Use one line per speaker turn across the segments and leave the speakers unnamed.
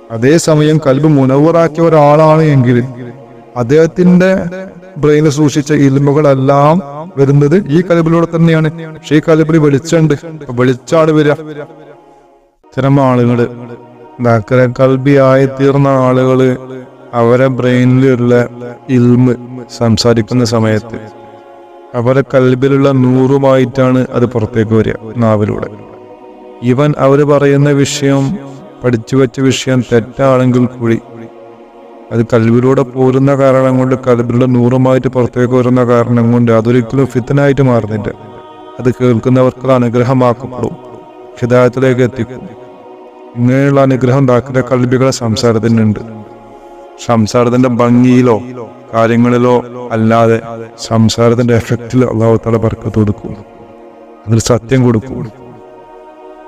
അതേസമയം കൽബ് മുനവ്വറാക്കിയ ഒരാളാണ് എങ്കിൽ അദ്ദേഹത്തിന്റെ ബ്രെയിനിൽ സൂക്ഷിച്ച ഇൽമുകളെല്ലാം വരുന്നത് ഈ കൽബിലൂടെ തന്നെയാണ്. പക്ഷേ ഈ കൽബിൽ വെളിച്ചുണ്ട്, വെളിച്ചാണ് വരിക. ഇത്തരം ആളുകള് കൽബിയായി തീർന്ന ആളുകള് അവരെ ബ്രെയിനിലുള്ള ഇൽമ് സംസാരിക്കുന്ന സമയത്ത് അവരെ കൽബിലുള്ള നൂറുമായിട്ടാണ് അത് പുറത്തേക്ക് വരിക നാവിലൂടെ. ഇവൻ അവര് പറയുന്ന വിഷയം, പഠിച്ചു വെച്ച വിഷയം തെറ്റാണെങ്കിൽ കൂടി അത് കൽബിലൂടെ പോരുന്ന കാരണം കൊണ്ട്, കൽബിലുള്ള നൂറുമായിട്ട് പുറത്തേക്ക് വരുന്ന കാരണം കൊണ്ട് അതൊരിക്കലും ഫിത്നായിട്ട് മാറുന്നില്ല. അത് കേൾക്കുന്നവർക്ക് അനുഗ്രഹമാക്കപ്പെടും, ഹിദായത്തിലേക്ക് എത്തിക്കും. ഇങ്ങനെയുള്ള അനുഗ്രഹം ദാക്കിന്റെ കൽബികളെ സംസാരത്തിനുണ്ട്. സംസാരത്തിന്റെ ഭംഗിയിലോ കാര്യങ്ങളിലോ അല്ലാതെ സംസാരത്തിന്റെ എഫക്റ്റിൽ അല്ലാഹു തആല ബർക്കത്ത് കൊടുക്കും, അതിൽ സത്യം കൊടുക്കും.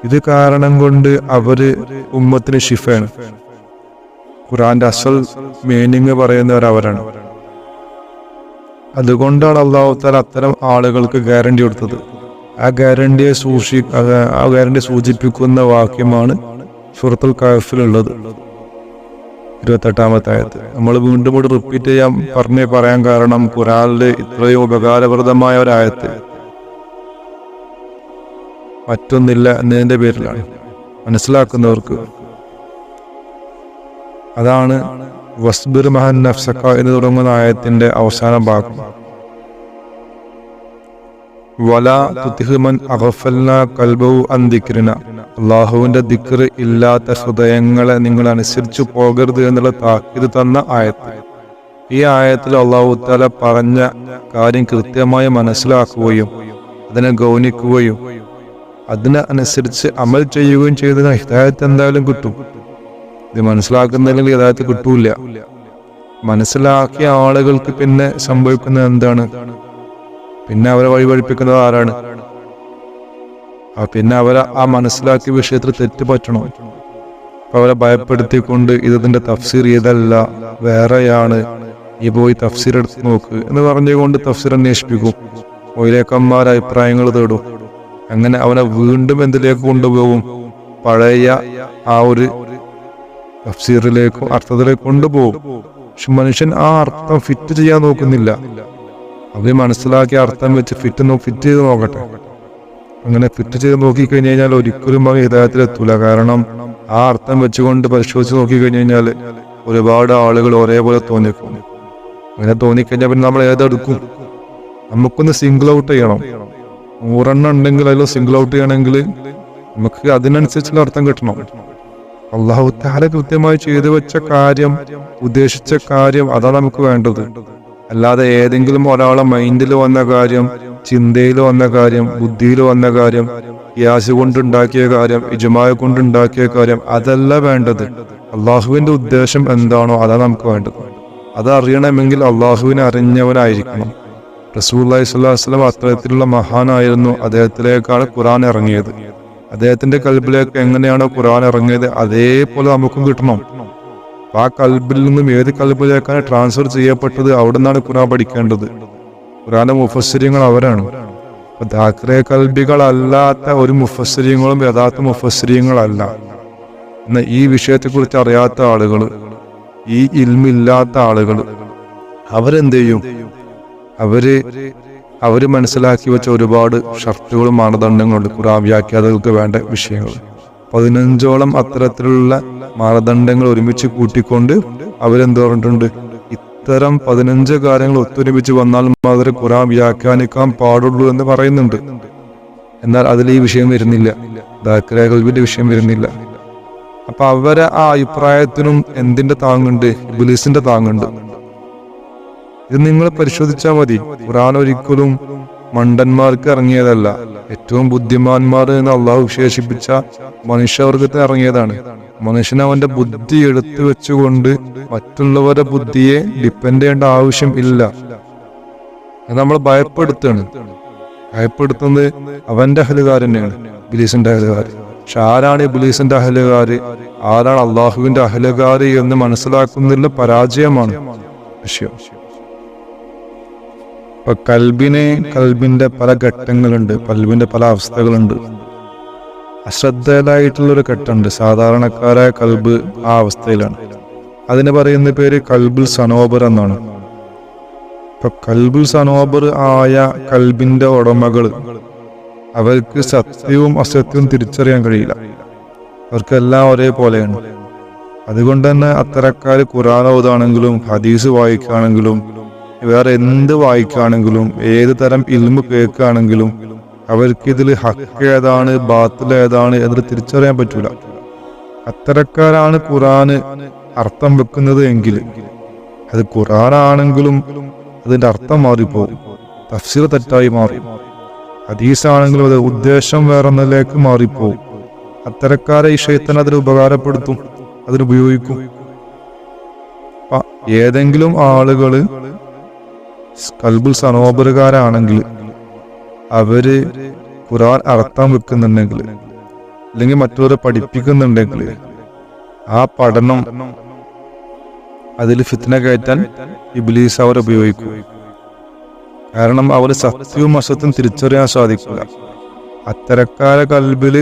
ഇത് കാരണം കൊണ്ട് അവര് ഉമ്മത്തിന് ഷിഫയാണ്. ഖുർആന്റെ അസൽ മീനിങ് പറയുന്നവർ അവരാണ്. അതുകൊണ്ടാണ് അല്ലാഹു തആല അത്തരം ആളുകൾക്ക് ഗ്യാരണ്ടി കൊടുത്തത്. ആ ഗ്യാരണ്ടിയെ സൂചിപ്പിക്കുന്ന വാക്യമാണ് സൂറത്തുൽ കഹ്ഫിലുള്ളത്, 28-ാമത്തെ ആയത്ത്. നമ്മൾ വീണ്ടും കൂടി റിപ്പീറ്റ് പറയാൻ കാരണം ഖുർആനിൽ ഇത്രയും ഉപകാരപ്രദമായ ഒരായത്ത് മറ്റൊന്നില്ല എന്നതിന്റെ പേരിലാണ്. മനസ്സിലാക്കുന്നവർക്ക് അതാണ് വസ്ബിർ മഅൻ നഫ്സക എന്ന് തുടങ്ങുന്ന ആയത്തിന്റെ അവസാന ഭാഗം. വലാ തുതിഹ് മൻ അഗ്ഫൽനാ ഖൽബഹു അൻ ദിക്രിനാ, അല്ലാഹുവിന്റെ ദിക്ർ ഇല്ലാത്ത ഹൃദയങ്ങളെ നിങ്ങൾ അനുസരിച്ചു പോകരുത് എന്നുള്ള താക്കീത് തന്ന ആയത്ത്. ഈ ആയത്തിൽ അല്ലാഹു തആല പറഞ്ഞ കാര്യം കൃത്യമായി മനസ്സിലാക്കുകയും അതിനെ ഗൗനിക്കുകയും അതിനെ അനുസരിച്ച് അമൽ ചെയ്യുകയും ചെയ്തതിന് ഹിദായത്ത് എന്തായാലും കിട്ടും. ഇത് മനസ്സിലാക്കുന്നില്ലെങ്കിൽ ഹിദായത്ത് കിട്ടൂല. മനസ്സിലാക്കിയ ആളുകൾക്ക് പിന്നെ സംഭവിക്കുന്നത് എന്താണ്? പിന്നെ അവരെ വഴിപഴിപ്പിക്കുന്നത് ആരാണ്? പിന്നെ അവരെ ആ മനസ്സിലാക്കിയ വിഷയത്തിൽ തെറ്റ് പറ്റണം. അപ്പൊ അവരെ ഭയപ്പെടുത്തിക്കൊണ്ട് ഇതിന്റെ തഫ്സീർ ഇതല്ല, വേറെയാണ്, ഈ പോയി തഫ്സീർ എടുത്ത് നോക്ക് എന്ന് പറഞ്ഞുകൊണ്ട് തഫ്സീർ അന്വേഷിപ്പിക്കും. മൊയിലേക്കന്മാർ അഭിപ്രായങ്ങൾ തേടും. അങ്ങനെ അവനെ വീണ്ടും എന്തിലേക്ക് കൊണ്ടുപോകും? പഴയ ആ ഒരു തഫ്സീറിലേക്കും അർത്ഥത്തിലേക്ക് കൊണ്ടുപോകും. പക്ഷെ മനുഷ്യൻ ആ അർത്ഥം ഫിറ്റ് ചെയ്യാൻ നോക്കുന്നില്ല. അവര് മനസ്സിലാക്കിയ അർത്ഥം വെച്ച് ഫിറ്റ് ചെയ്ത് നോക്കട്ടെ. അങ്ങനെ ഫിറ്റ് ചെയ്ത് നോക്കിക്കഴിഞ്ഞു കഴിഞ്ഞാൽ ഒരിക്കലും അവൻ ഹിദായത്തിലെത്തൂല. കാരണം ആ അർത്ഥം വെച്ചുകൊണ്ട് പരിശോധിച്ച് നോക്കിക്കഴിഞ്ഞു കഴിഞ്ഞാൽ ഒരുപാട് ആളുകൾ ഒരേപോലെ തോന്നിക്കും. അങ്ങനെ തോന്നിക്കഴിഞ്ഞാൽ പിന്നെ നമ്മൾ ഏതെടുക്കും? നമുക്കൊന്ന് സിംഗിൾ ഔട്ട് ചെയ്യണം. 100 ഉണ്ടെങ്കിൽ അതിൽ സിംഗിൾ ഔട്ട് ചെയ്യണമെങ്കിൽ നമുക്ക് അതിനനുസരിച്ചുള്ള അർത്ഥം കിട്ടണം. അല്ലാഹു തആല കൃത്യമായി ചെയ്തു വെച്ച കാര്യം, ഉദ്ദേശിച്ച കാര്യം, അതാണ് നമുക്ക് വേണ്ടത്. അല്ലാതെ ഏതെങ്കിലും ഒരാളെ മൈൻഡിൽ വന്ന കാര്യം, ചിന്തയിൽ വന്ന കാര്യം, ബുദ്ധിയിൽ വന്ന കാര്യം, ഖിയാസ് കൊണ്ടുണ്ടാക്കിയ കാര്യം, ഇജ്മാ കൊണ്ടുണ്ടാക്കിയ കാര്യം, അതല്ല വേണ്ടത്. അള്ളാഹുവിന്റെ ഉദ്ദേശം എന്താണോ അതാണ് നമുക്ക് വേണ്ടത്. അതറിയണമെങ്കിൽ അള്ളാഹുവിനെ അറിഞ്ഞവനായിരിക്കണം. റസൂലുള്ളാഹി സ്വല്ലല്ലാഹു അലൈഹി വസല്ലം അത്തരത്തിലുള്ള മഹാനായിരുന്നു. അദ്ദേഹത്തിലേക്കാണ് ഖുർആൻ ഇറങ്ങിയത്. അദ്ദേഹത്തിന്റെ കൽബിലേക്ക് എങ്ങനെയാണോ ഖുർആൻ ഇറങ്ങിയത് അതേപോലെ നമുക്കും കിട്ടണം. ആ കൽബിൽ നിന്നും ഏത് കൽബിലേക്കാണ് ട്രാൻസ്ഫർ ചെയ്യപ്പെട്ടത് അവിടെ നിന്നാണ് ഖുർആൻ പഠിക്കേണ്ടത്. ഖുർആന്റെ മുഫസ്സിരിങ്ങൾ അവരാണ്. അപ്പൊ ദാഖിലെ കൽബികളല്ലാത്ത ഒരു മുഫസ്സിരിങ്ങളും യഥാർത്ഥ മുഫസ്സിരിങ്ങളല്ല. എന്നാൽ ഈ വിഷയത്തെക്കുറിച്ച് അറിയാത്ത ആളുകൾ, ഈ ഇൽമില്ലാത്ത ആളുകൾ അവരെന്ത് ചെയ്യും? അവര് മനസ്സിലാക്കി വെച്ച ഒരുപാട് ഷർട്ടുകളും മാനദണ്ഡങ്ങളുണ്ട് ഖുർആൻ വ്യാഖ്യാതകൾക്ക് വേണ്ട വിഷയങ്ങൾ. 15ഓളം അത്തരത്തിലുള്ള മാനദണ്ഡങ്ങൾ ഒരുമിച്ച് കൂട്ടിക്കൊണ്ട് അവരെന്ത് പറഞ്ഞിട്ടുണ്ട്? ഇത്തരം 15 കാര്യങ്ങൾ ഒത്തൊരുമിച്ച് വന്നാൽ മാത്രമേ ഖുർആൻ വ്യാഖ്യാനിക്കാൻ പാടുള്ളൂ എന്ന് പറയുന്നുണ്ട്. എന്നാൽ അതിൽ ഈ വിഷയം വരുന്നില്ല, ദാഖിലെ ഖൽബിന്റെ വിഷയം വരുന്നില്ല. അപ്പൊ അവരെ ആ അഭിപ്രായത്തിനും എന്തിന്റെ താങ്ങുണ്ട്? ഇബ്ലീസിന്റെ താങ്ങുണ്ട്. ഇത് നിങ്ങൾ പരിശോധിച്ചാൽ മതി. ഖുർആൻ ഒരിക്കലും മണ്ടന്മാർക്ക് ഇറങ്ങിയതല്ല. ഏറ്റവും ബുദ്ധിമാന്മാർ എന്ന് അള്ളാഹു വിശേഷിപ്പിച്ച മനുഷ്യവർഗത്തിന് ഇറങ്ങിയതാണ്. മനുഷ്യൻ അവന്റെ ബുദ്ധി എടുത്തു വെച്ചുകൊണ്ട് മറ്റുള്ളവരുടെ ബുദ്ധിയെ ഡിപ്പെൻഡ് ചെയ്യേണ്ട ആവശ്യം ഇല്ല. അത് നമ്മൾ ഭയപ്പെടുത്തുന്നത് അവന്റെ അഹലുകാർ തന്നെയാണ്, ഇബ്ലീസിന്റെ അഹലുകാർ. പക്ഷെ ആരാണ് ഇബ്ലീസിന്റെ അഹലുകാർ, ആരാണ് അള്ളാഹുവിന്റെ അഹലുകാർ എന്ന് മനസ്സിലാക്കുന്നതിൽ പരാജയമാണ് വിഷയം. ഇപ്പൊ കൽബിന്റെ പല ഘട്ടങ്ങളുണ്ട്, കൽബിന്റെ പല അവസ്ഥകളുണ്ട്. അശ്രദ്ധയിലായിട്ടുള്ളൊരു ഘട്ടമുണ്ട്. സാധാരണക്കാരായ കൽബ് ആ അവസ്ഥയിലാണ്. അതിന് പറയുന്ന പേര് കൽബുൽ സനോബർ എന്നാണ്. ഇപ്പൊ കൽബുൽ സനോബർ ആയ കൽബിന്റെ ഉടമകൾ, അവർക്ക് സത്യവും അസത്യവും തിരിച്ചറിയാൻ കഴിയില്ല. അവർക്കെല്ലാം ഒരേപോലെയാണ്. അതുകൊണ്ട് തന്നെ അത്തരക്കാർ ഖുർആൻ ഓതാണെങ്കിലും ഹദീസ് വായിക്കുകയാണെങ്കിലും വേറെ എന്ത് വായിക്കുകയാണെങ്കിലും ഏത് തരം ഇൽമു കേൾക്കുകയാണെങ്കിലും അവർക്കിതിൽ ഹക്ക് ഏതാണ് ബാത്തിൽ ഏതാണ് എന്ന് തിരിച്ചറിയാൻ പറ്റൂല. അത്തരക്കാരാണ് ഖുർആന് അർത്ഥം വെക്കുന്നത് എങ്കിൽ അത് ഖുർആനാണെങ്കിലും അതിന്റെ അർത്ഥം മാറിപ്പോകും, തഫ്സീർ തെറ്റായി മാറും. ഹദീസാണെങ്കിലും അത് ഉദ്ദേശം വേറൊന്നിലേക്ക് മാറിപ്പോകും. അത്തരക്കാരെ ഈ ശൈത്താൻ അതിന് ഉപകാരപ്പെടുത്തും, അതിനുപയോഗിക്കും. ഏതെങ്കിലും ആളുകള് കൽബുൽ സനോബറുകാരാണെങ്കിൽ അവര് ഖുർആൻ അർത്ഥം വെക്കുന്നുണ്ടെങ്കിൽ അല്ലെങ്കിൽ മറ്റവരെ പഠിപ്പിക്കുന്നുണ്ടെങ്കിൽ ആ പഠനം അതിൽ ഫിത്ന കയറ്റാൻ ഇബ്ലീസ് അവർ ഉപയോഗിക്കും. കാരണം അവർ സത്യവും അസത്യവും തിരിച്ചറിയാൻ സാധിക്കില്ല. അത്തരക്കാരെ കൽബില്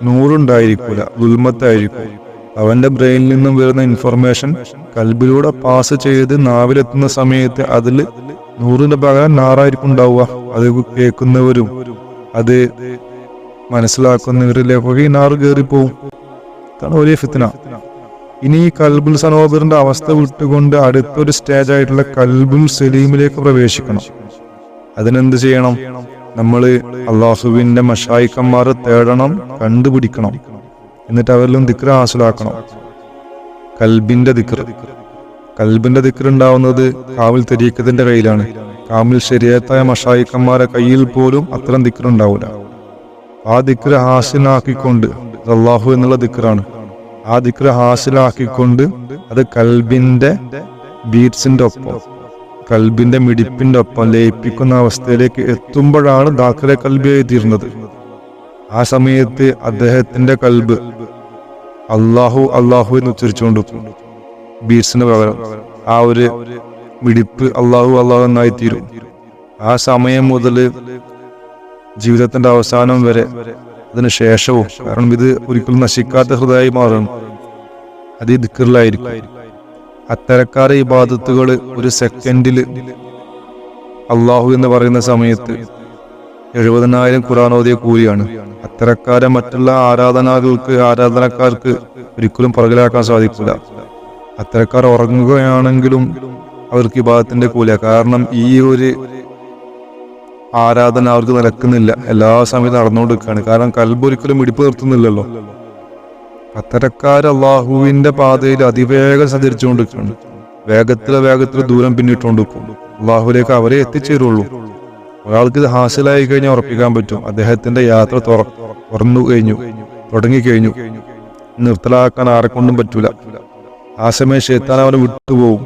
നൂറുണ്ടായിരിക്കില്ല, ദുൽമത്തായിരിക്കും. അവന്റെ ബ്രെയിനിൽ നിന്നും വരുന്ന ഇൻഫർമേഷൻ കൽബിലൂടെ പാസ് ചെയ്ത് നാവിലെത്തുന്ന സമയത്ത് അതിൽ 100ന്റെ പകരം 100 ഉണ്ടാവുക. അത് കേൾക്കുന്നവരും അത് മനസ്സിലാക്കുന്നവരിലേക്കൊക്കെ ഈ 100 കയറിപ്പോവും. അതാണ് വലിയ ഫിത്ന. ഇനി ഈ കൽബുൽ സനോബറിന്റെ അവസ്ഥ വിട്ടുകൊണ്ട് അടുത്തൊരു സ്റ്റേജ് ആയിട്ടുള്ള കൽബുൽ സലീമിലേക്ക് പ്രവേശിക്കണം. അതിനെന്ത് ചെയ്യണം? നമ്മൾ അള്ളാഹുവിന്റെ മശായിക്കന്മാരെ തേടണം, കണ്ടുപിടിക്കണം. എന്നിട്ട് അവരിലും ദിക്ർ ഹാസിലാക്കണം. കൽബിന്റെ ദിക്ർ ഉണ്ടാവുന്നത് കാമിൽ തരീഖത്തിന്റെ കയ്യിലാണ്. കാമിൽ ശരീഅത്തായ മശായിക്കന്മാരെ കയ്യിൽ പോലും അത്തരം ദിക്ർ ഉണ്ടാവില്ല. ആ ദിക്ർ ഹാസിലാക്കിക്കൊണ്ട്, അള്ളാഹു എന്നുള്ള ദിക്റാണ്, ആ ദിക്ർ ഹാസിലാക്കിക്കൊണ്ട് അത് കൽബിന്റെ ബീറ്റ്സിന്റെ ഒപ്പം, കൽബിന്റെ മിടിപ്പിന്റെ ഒപ്പം ലയിപ്പിക്കുന്ന അവസ്ഥയിലേക്ക് എത്തുമ്പോഴാണ് ദാഖിലെ കൽബിയായി തീർന്നത്. ആ സമയത്ത് അദ്ദേഹത്തിന്റെ കൽബ് അള്ളാഹു അള്ളാഹു എന്ന് ഉച്ചരിച്ചുകൊണ്ടിരിക്കും. ബീറ്റ്സിന് പകരം ആ ഒരു മിടിപ്പ് അള്ളാഹു അള്ളാഹു എന്നായി തീരും. ആ സമയം മുതൽ ജീവിതത്തിന്റെ അവസാനം വരെ, അതിന് ശേഷവും, കാരണം ഇത് ഒരിക്കലും നശിക്കാത്ത ഹൃദയമായി മാറും, അത് ഈ ദിക്റിലായിരിക്കും. അത്തരക്കാരെ ഇബാദത്തുകൾ ഒരു സെക്കൻഡില് അള്ളാഹു എന്ന് പറയുന്ന സമയത്ത് 70,000 ഖുർആൻ ഓതിയ കൂലിയാണ്. അത്തരക്കാരെ മറ്റുള്ള ആരാധനക്കാർക്ക് ഒരിക്കലും പുറകിലാക്കാൻ സാധിക്കില്ല. അത്തരക്കാർ ഉറങ്ങുകയാണെങ്കിലും അവർക്ക് ഇബാദത്തിന്റെ കൂലിയ. കാരണം ഈ ഒരു ആരാധന അവർക്ക് നിലക്കുന്നില്ല, എല്ലാ സമയത്തും നടന്നുകൊണ്ടിരിക്കുകയാണ്. കാരണം കൽബ് ഒരിക്കലും ഇടിപ്പ് നിർത്തുന്നില്ലല്ലോ. അത്തരക്കാർ അള്ളാഹുവിന്റെ പാതയിൽ അതിവേഗം സഞ്ചരിച്ചുകൊണ്ടിരിക്കുകയാണ്. വേഗത്തിൽ ദൂരം പിന്നിട്ടുകൊണ്ടിരിക്കും. അള്ളാഹുലേക്ക് അവരെ എത്തിച്ചേരുള്ളൂ. ഒരാൾക്ക് ഇത് ഹാസിലായി കഴിഞ്ഞാൽ ഉറപ്പിക്കാൻ പറ്റും, അദ്ദേഹത്തിന്റെ യാത്ര തുടങ്ങിക്കഴിഞ്ഞു. നിർത്തലാക്കാൻ ആരെക്കൊണ്ടും പറ്റൂല. ആ സമയം ശൈത്താൻ അവനെ വിട്ടുപോകും.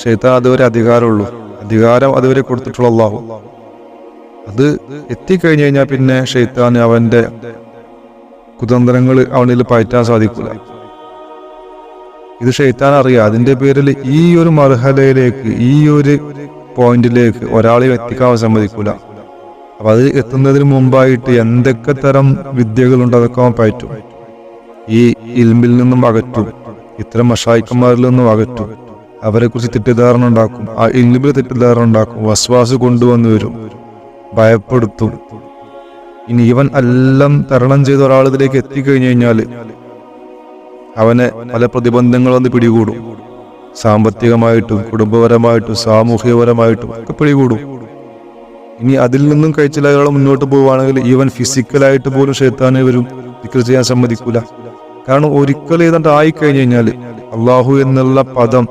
ശൈത്താൻ അതുവരെ അധികാരമുള്ളൂ. അധികാരം അതുവരെ കൊടുത്തിട്ടുള്ള അള്ളാഹു. അത് എത്തിക്കഴിഞ്ഞു കഴിഞ്ഞാൽ പിന്നെ ശൈത്താൻ അവന്റെ കുതന്ത്രങ്ങൾ അവനിൽ പയറ്റാൻ സാധിക്കില്ല. ഇത് ശൈത്താൻ അറിയാം. അതിന്റെ പേരിൽ ഈ ഒരു മർഹലയിലേക്ക്, ഈ ഒരു പോയിന്റിലേക്ക് ഒരാളെയും എത്തിക്കാൻ സമ്മതിക്കൂല. അപ്പൊ അത് എത്തുന്നതിന് മുമ്പായിട്ട് എന്തൊക്കെ തരം വിദ്യകളുണ്ട് അതൊക്കെ അവൻ പയറ്റും. ഈ ഇൽമിൽ നിന്നും അകറ്റും, ഇത്തരം മശായിക്കന്മാരിൽ നിന്നും അകറ്റും. അവരെ കുറിച്ച് തെറ്റിദ്ധാരണ ഉണ്ടാക്കും, ആ ഇൽമിൽ തെറ്റിദ്ധാരണ ഉണ്ടാക്കും, വസ്വാസ് കൊണ്ടുവന്നു വരും, ഭയപ്പെടുത്തും. ഇനി ഇവൻ എല്ലാം തരണം ചെയ്ത ഒരാൾ ഇതിലേക്ക് എത്തിക്കഴിഞ്ഞു കഴിഞ്ഞാൽ അവനെ പല പ്രതിബന്ധങ്ങൾ വന്ന് പിടികൂടും. സാമ്പത്തികമായിട്ടും കുടുംബപരമായിട്ടും സാമൂഹികപരമായിട്ടും ഒക്കെ പിടികൂടും. ഇനി അതിൽ നിന്നും കഴിച്ചില്ല മുന്നോട്ട് പോവുകയാണെങ്കിൽ ഈവൻ ഫിസിക്കലായിട്ട് പോലും ശൈത്താനെ വരും, ദിക്ർ ചെയ്യാൻ സമ്മതിക്കൂല. കാരണം ഒരിക്കൽ ഏതാണ്ട് ആയിക്കഴിഞ്ഞു കഴിഞ്ഞാൽ, അള്ളാഹു എന്നുള്ള പദം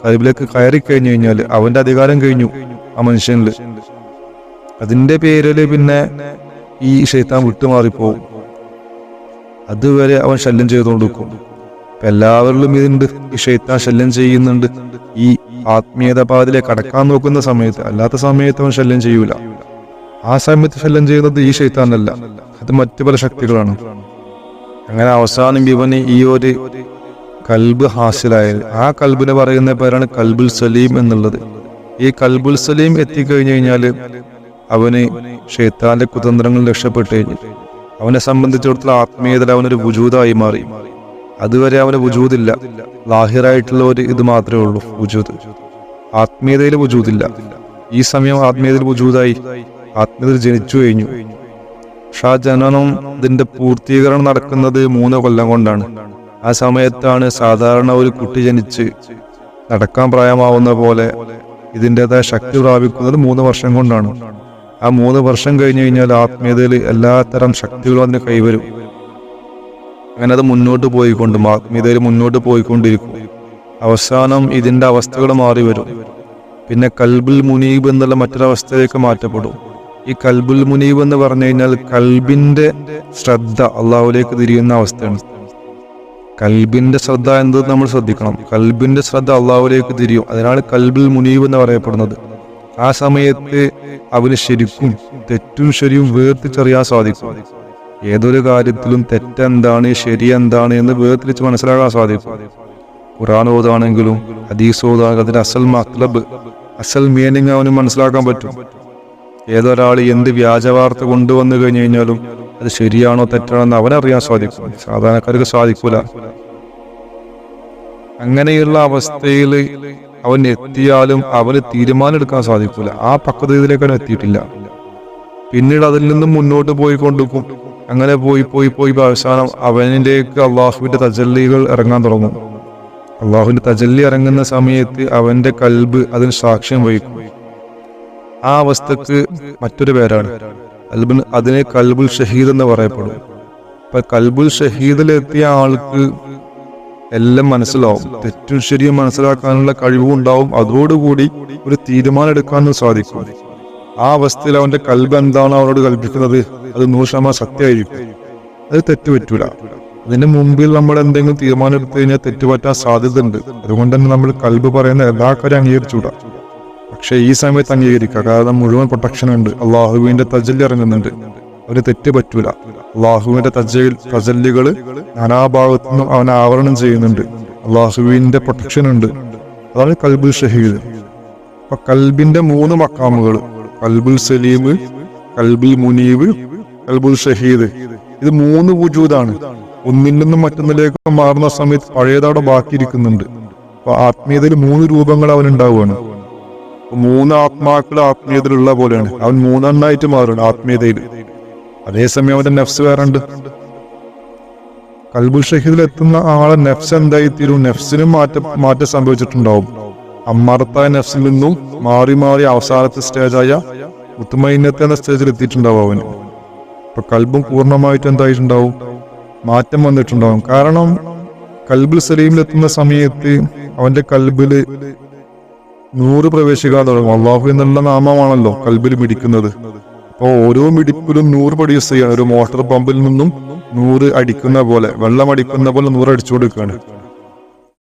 കൽബിലേക്ക് കയറി കഴിഞ്ഞു കഴിഞ്ഞാൽ അവന്റെ അധികാരം കഴിഞ്ഞു ആ മനുഷ്യനിൽ. അതിന്റെ പേരില് പിന്നെ ഈ ശൈത്താൻ വിട്ടുമാറിപ്പോവും. അതുവരെ അവൻ ശല്യം ചെയ്തുകൊണ്ടിരിക്കും. എല്ലാവരിലും ഇതുണ്ട്, ഈ ശൈത്താൻ ശല്യം ചെയ്യുന്നുണ്ട്. ഈ ആത്മീയത പാതിലേക്ക് കടക്കാൻ നോക്കുന്ന സമയത്ത്, അല്ലാത്ത സമയത്ത് അവൻ ശല്യം ചെയ്യൂല. ആ സമയത്ത് ശല്യം ചെയ്യുന്നത് ഈ ശൈത്താനല്ല, അത് മറ്റു പല ശക്തികളാണ്. അങ്ങനെ അവസാനം ഇവന് ഈ ഒരു കൽബ് ഹാസിലായത്, ആ കൽബിനെ പറയുന്ന പേരാണ് കൽബുൽ സലീം എന്നുള്ളത്. ഈ കൽബുൽ സലീം എത്തിക്കഴിഞ്ഞു കഴിഞ്ഞാൽ അവന് ശൈത്താന്റെ കുതന്ത്രങ്ങൾ രക്ഷപ്പെട്ടു കഴിഞ്ഞു. അവനെ സംബന്ധിച്ചിടത്തോളം ആത്മീയതയിൽ അവനൊരു വുജൂദായി മാറി. അതുവരെ അവന് വുജൂദില്ല, ലാഹിറായിട്ടുള്ള ഒരു ഇത് മാത്രമേ ഉള്ളൂ വുജൂദ്. ആത്മീയതയിൽ വുജൂദില്ല. ഈ സമയം ആത്മീയതയിൽ വുജൂദായി, ആത്മീയതയിൽ ജനിച്ചു കഴിഞ്ഞു. പക്ഷെ ആ ജനനം ഇതിന്റെ പൂർത്തീകരണം നടക്കുന്നത് 3 കൊല്ലം കൊണ്ടാണ്. ആ സമയത്താണ് സാധാരണ ഒരു കുട്ടി ജനിച്ച് നടക്കാൻ പ്രായമാവുന്ന പോലെ ഇതിൻ്റെതായ ശക്തി പ്രാപിക്കുന്നത് 3 വർഷം കൊണ്ടാണ്. ആ 3 വർഷം കഴിഞ്ഞു കഴിഞ്ഞാൽ ആത്മീയതയിൽ എല്ലാത്തരം ശക്തികളും അതിന് കൈവരും. അങ്ങനെ അത് മുന്നോട്ട് പോയിക്കൊണ്ടും ആത്മീയതയിൽ മുന്നോട്ട് പോയിക്കൊണ്ടിരിക്കും. അവസാനം ഇതിന്റെ അവസ്ഥകൾ മാറി വരും. പിന്നെ കൽബുൽ മുനീബ് എന്നുള്ള മറ്റൊരവസ്ഥയിലേക്ക് മാറ്റപ്പെടും. ഈ കൽബുൽ മുനീബ് എന്ന് പറഞ്ഞു കഴിഞ്ഞാൽ കൽബിന്റെ ശ്രദ്ധ അള്ളാഹുലേക്ക് തിരിയുന്ന അവസ്ഥയാണ്. കൽബിന്റെ ശ്രദ്ധ എന്നത് നമ്മൾ ശ്രദ്ധിക്കണം. കൽബിന്റെ ശ്രദ്ധ അള്ളാഹുലേക്ക് തിരിയും. അതിനാണ് കൽബുൽ മുനീബ് എന്ന് പറയപ്പെടുന്നത്. ആ സമയത്ത് അവന് ശരിക്കും തെറ്റും ശരിയും വേർതിരിച്ചറിയാൻ സാധിക്കും. ഏതൊരു കാര്യത്തിലും തെറ്റെന്താണ് ശരി എന്താണ് എന്ന് വേർതിരിച്ച് മനസ്സിലാക്കാൻ സാധിക്കും. ഖുർആൻ ഓതാണെങ്കിലും ഹദീസ് ഓതാണെങ്കിലും അതിന്റെ അസൽ മത്ലബ്, അസൽ മീനിങ് അവന് മനസ്സിലാക്കാൻ പറ്റും. ഏതൊരാൾ എന്ത് വ്യാജവാർത്ത കൊണ്ടുവന്നു കഴിഞ്ഞു കഴിഞ്ഞാലും അത് ശരിയാണോ തെറ്റാണോ എന്ന് അവനറിയാൻ സാധിക്കും. സാധാരണക്കാർക്ക് സാധിക്കൂല. അങ്ങനെയുള്ള അവസ്ഥയിൽ അവൻ എത്തിയാലും അവന് തീരുമാനം എടുക്കാൻ സാധിക്കൂല. ആ പക്വതയിലേക്ക് അവൻ എത്തിയിട്ടില്ല. പിന്നീട് അതിൽ നിന്നും മുന്നോട്ട് പോയിക്കൊണ്ടിരിക്കും. അങ്ങനെ പോയി അവസാനം അവനിലേക്ക് അള്ളാഹുവിന്റെ തജല്ലികൾ ഇറങ്ങാൻ തുടങ്ങും. അള്ളാഹുവിന്റെ തജല്ലി ഇറങ്ങുന്ന സമയത്ത് അവന്റെ കൽബ് അതിന് സാക്ഷ്യം വഹിക്കും. ആ അവസ്ഥക്ക് മറ്റൊരു പേരാണ് അതിനെ കൽബുൽ ഷഹീദ് എന്ന് പറയപ്പെടും. അപ്പൊ കൽബുൽ ഷഹീദിലെത്തിയ ആൾക്ക് എല്ലാം മനസ്സിലാവും, തെറ്റും ശരിയും മനസ്സിലാക്കാനുള്ള കഴിവും ഉണ്ടാവും. അതോടുകൂടി ഒരു തീരുമാനം എടുക്കാനും സാധിക്കും. ആ അവസ്ഥയിൽ അവന്റെ കൽബ് എന്താണോ അവനോട് കൽപ്പിക്കുന്നത് അത് 100% സത്യമായിരിക്കും. അത് തെറ്റുപറ്റൂല. അതിന്റെ മുമ്പിൽ നമ്മൾ എന്തെങ്കിലും തീരുമാനം എടുത്തു കഴിഞ്ഞാൽ തെറ്റുപറ്റാൻ സാധ്യത ഉണ്ട്. അതുകൊണ്ട് തന്നെ നമ്മൾ കൽബ് പറയുന്ന എല്ലാ കാര്യം അംഗീകരിച്ചൂടാ. പക്ഷെ ഈ സമയത്ത് അംഗീകരിക്കുക. കാരണം മുഴുവൻ പ്രൊട്ടക്ഷൻ ഉണ്ട്. അള്ളാഹുവിന്റെ തജല്ലി ഇറങ്ങുന്നുണ്ട്. അവന് തെറ്റ് പറ്റൂല. അള്ളാഹുവിന്റെ തജല്ലികള് നാനാഭാഗത്തു നിന്നും അവനെ ആവരണം ചെയ്യുന്നുണ്ട്. അള്ളാഹുവിന്റെ പ്രൊട്ടക്ഷൻ ഉണ്ട്. അതാണ് കൽബുൽ ഷഹീദ്. അപ്പൊ കൽബിന്റെ 3 മക്കാമുകൾ, കൽബുൽ സലീം, കൽബുൽ മുനീബ്, കൽബുൽ ഷഹീദ്, ഇത് 3 വുജൂദാണ്. ഒന്നിൽ നിന്നും മറ്റൊന്നിലേക്ക് മാറുന്ന സമയത്ത് പഴയതവിടെ ബാക്കിയിരിക്കുന്നുണ്ട്. അപ്പൊ ആത്മീയതയിൽ 3 രൂപങ്ങൾ അവനുണ്ടാവുകയാണ്. 3 ആത്മാക്കൾ ആത്മീയതയിലുള്ള പോലെയാണ്. അവൻ 3 മാറുകയാണ് ആത്മീയതയിൽ. അതേസമയം അവന്റെ നെഫ്സ് വേറെ ഉണ്ട്. കൽബുൽ ഷഹീദിൽ എത്തുന്ന ആളെ നെഫ്സ് എന്തായി തീരും? നെഫ്സിനും മാറ്റം സംഭവിച്ചിട്ടുണ്ടാവും. അമ്മാറത്തായ നെഫ്സിൽ നിന്നും മാറി അവസാനത്തെ സ്റ്റേജായ മുത്തുമൈനത്തെ എന്ന സ്റ്റേജിൽ എത്തിയിട്ടുണ്ടാവും അവന്. അപ്പൊ കൽബും പൂർണ്ണമായിട്ട് എന്തായിട്ടുണ്ടാവും? മാറ്റം വന്നിട്ടുണ്ടാവും. കാരണം കൽബുൽ സലീമിലെത്തുന്ന സമയത്ത് അവന്റെ കൽബില് 100 പ്രവേശിക്കാൻ തുടങ്ങും. അള്ളാഹു എന്നുള്ള നാമമാണല്ലോ കൽബിൽ മിടിക്കുന്നത്. അപ്പോൾ ഓരോ മിടിപ്പിലും 100 പ്രൊഡ്യൂസ് ചെയ്യാണ്. ഒരു മോട്ടോർ പമ്പിൽ നിന്നും 100 അടിക്കുന്ന പോലെ, വെള്ളം അടിക്കുന്ന പോലെ 100 അടിച്ചു കൊടുക്കുകയാണ്.